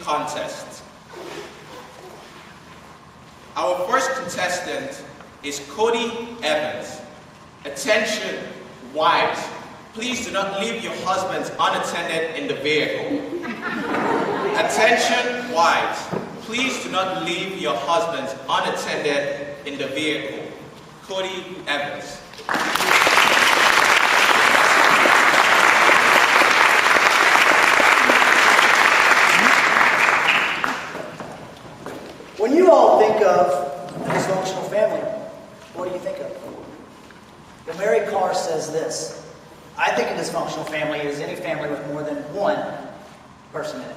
contest. Our first contestant is Coty Evans. Attention, wives. Please do not leave your husbands unattended in the vehicle. Attention, wives. Please do not leave your husbands unattended in the vehicle. Coty Evans. When you all think of a dysfunctional family, what do you think of? Well, Mary Carr says this: I think a dysfunctional family is any family with more than one person in it.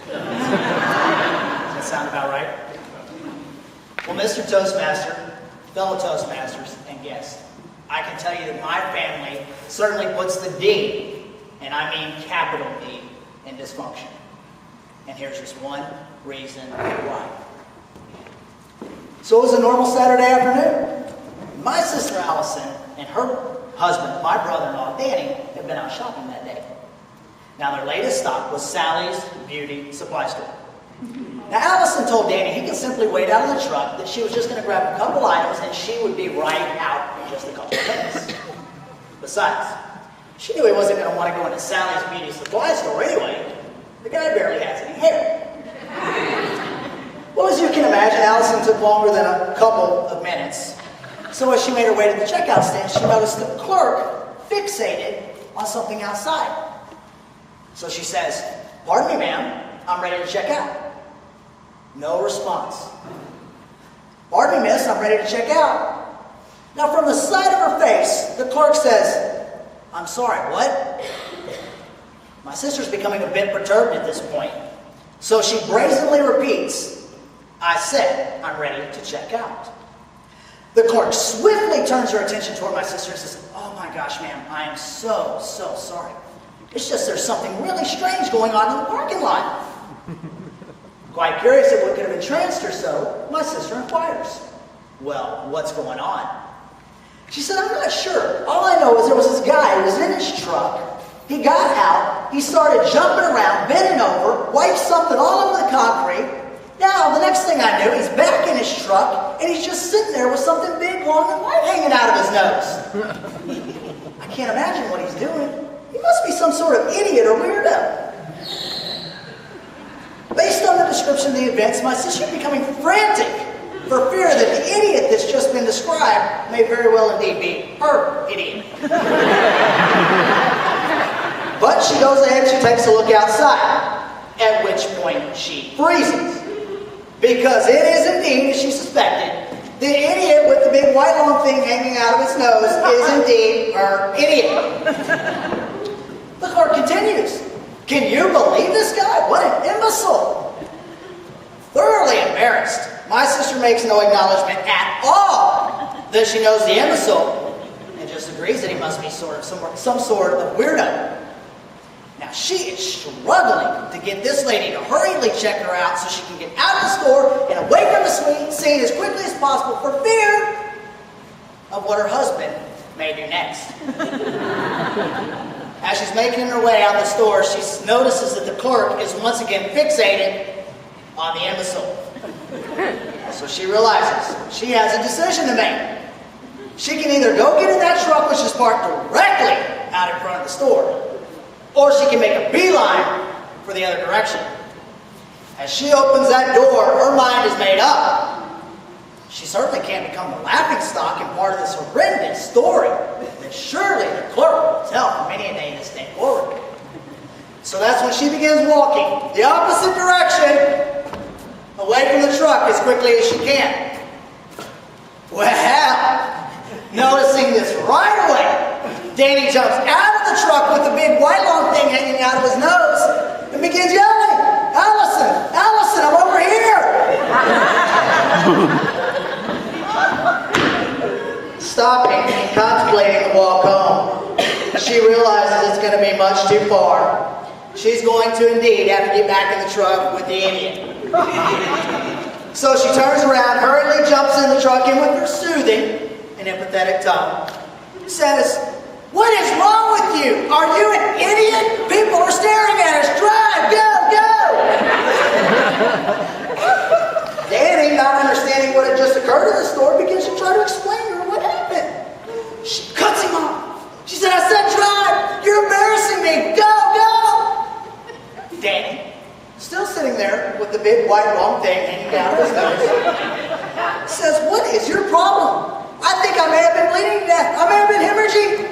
Does that sound about right? Well, Mr. Toastmaster, fellow Toastmasters, and guests, I can tell you that my family certainly puts the D, and I mean capital D, in dysfunction. And here's just one reason why. So it was a normal Saturday afternoon. My sister Allison and her husband, my brother-in-law Danny, had been out shopping that day. Now their latest stop was Sally's Beauty Supply Store. Now Allison told Danny he could simply wait out of the truck, that she was just going to grab a couple items and she would be right out in just a couple of minutes. Besides, she knew he wasn't going to want to go into Sally's Beauty Supply Store anyway. The guy barely has any hair. Well, as you can imagine, Allison took longer than a couple of minutes. So as she made her way to the checkout stand, she noticed the clerk fixated on something outside. So she says, "Pardon me, ma'am, I'm ready to check out." No response. "Pardon me, miss, I'm ready to check out." Now from the side of her face, the clerk says, "I'm sorry, what?" My sister's becoming a bit perturbed at this point. So she brazenly repeats, "I said I'm ready to check out." The clerk swiftly turns her attention toward my sister and says, "Oh my gosh, ma'am, I am so sorry. It's just there's something really strange going on in the parking lot." Quite curious at what could have entranced her so, my sister inquires, "Well, what's going on?" She said, "I'm not sure. All I know is there was this guy who was in his truck. He got out, he started jumping around, bending over, wiped something all over the concrete. Now, the next thing I knew, he's back in his truck, and he's just sitting there with something big, long, and white hanging out of his nose. I can't imagine what he's doing. He must be some sort of idiot or weirdo." Based on the description of the events, my sister is becoming frantic for fear that the idiot that's just been described may very well indeed be her idiot. But she goes ahead and she takes a look outside, at which point she freezes. Because it is indeed, as she suspected, the idiot with the big white long thing hanging out of his nose is indeed her idiot. The clerk continues, "Can you believe this guy? What an imbecile!" Thoroughly embarrassed, my sister makes no acknowledgement at all that she knows the imbecile and just agrees that he must be some sort of weirdo. Now she is struggling to get this lady to hurriedly check her out so she can get out of the store and away from the scene as quickly as possible for fear of what her husband may do next. As she's making her way out the store, she notices that the clerk is once again fixated on the imbecile. So she realizes she has a decision to make. She can either go get in that truck which is parked directly out in front of the store, or she can make a beeline for the other direction. As she opens that door, her mind is made up. She certainly can't become the laughingstock and part of this horrendous story that surely the clerk will tell from any day this day forward. So that's when she begins walking the opposite direction, away from the truck as quickly as she can. Well, noticing this right away, Danny jumps out of the truck with the big white long thing hanging out of his nose and begins yelling, "Allison, Allison, I'm over here!" Stopping and contemplating the walk home, she realizes it's going to be much too far. She's going to indeed have to get back in the truck with the idiot. So she turns around, hurriedly jumps in the truck, and with her soothing and empathetic tone, says, "What is wrong with you? Are you an idiot? People are staring at us. Drive, go, go!" Danny, not understanding what had just occurred in the store, begins to try to explain to her what happened. She cuts him off. She said, I said drive! You're embarrassing me! Go, go! Danny, still sitting there with the big white long thing hanging down his nose, says, what is your problem? I think I may have been bleeding to death. I may have been hemorrhaging.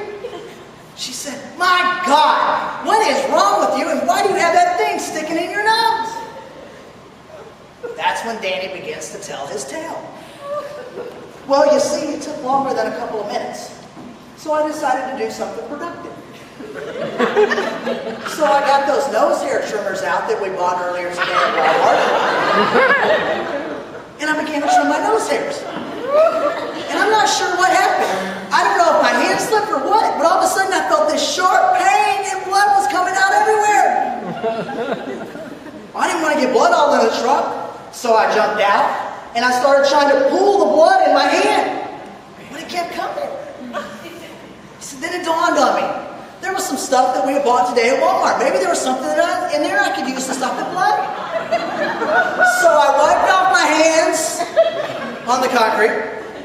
She said, my God, what is wrong with you and why do you have that thing sticking in your nose? That's when Danny begins to tell his tale. Well, you see, it took longer than a couple of minutes. So I decided to do something productive. So I got those nose hair trimmers out that we bought earlier today at Walmart. And I began to trim my nose hairs. And I'm not sure what happened. I don't know if my hand slipped or what, but all of a sudden I felt this sharp pain and blood was coming out everywhere. I didn't want to get blood all in the truck, so I jumped out and I started trying to pull the blood in my hand. But it kept coming. So then it dawned on me. There was some stuff that we had bought today at Walmart. Maybe there was something in there I could use to stop the blood. So I wiped off my hands on the concrete,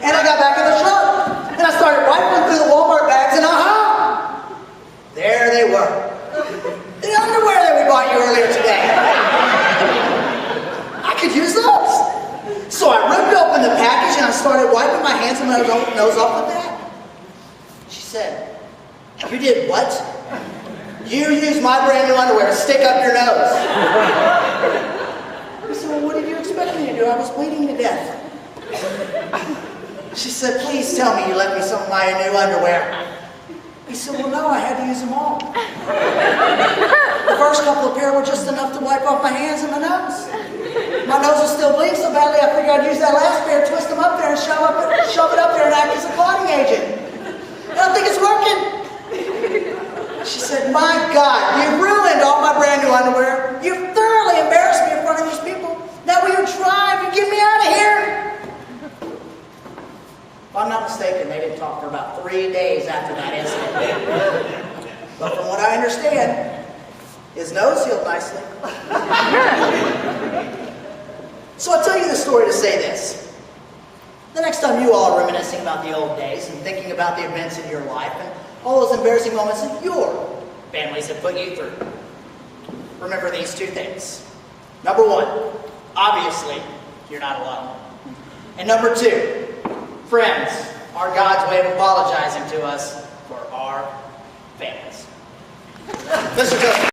and I got back in the truck, and I started rifling through the Walmart bags, and aha! There they were. The underwear that we bought you earlier today. I could use those. So I ripped open the package, and I started wiping my hands and my nose off the back. She said, you did what? You used my brand new underwear to stick up your nose. I said, well, what did you expect me to do? I was bleeding to death. She said, please tell me you left me some of my new underwear. He said, well, no, I had to use them all. The first couple of pair were just enough to wipe off my hands and my nose. My nose was still bleeding so badly, I figured I'd use that last pair, twist them up there, and shove it up there and act as a clotting agent. I don't think it's working. She said, my God, you ruined all my brand new underwear. You thoroughly embarrassed me in front of these people. Now will you drive and get me out of here? If I'm not mistaken, they didn't talk for about 3 days after that incident. But from what I understand, his nose healed nicely. So I'll tell you this story to say this. The next time you all are reminiscing about the old days and thinking about the events in your life and all those embarrassing moments that your families have put you through, remember these two things. Number one, obviously, you're not alone. And number two, friends are God's way of apologizing to us for our families. Mr. Joseph.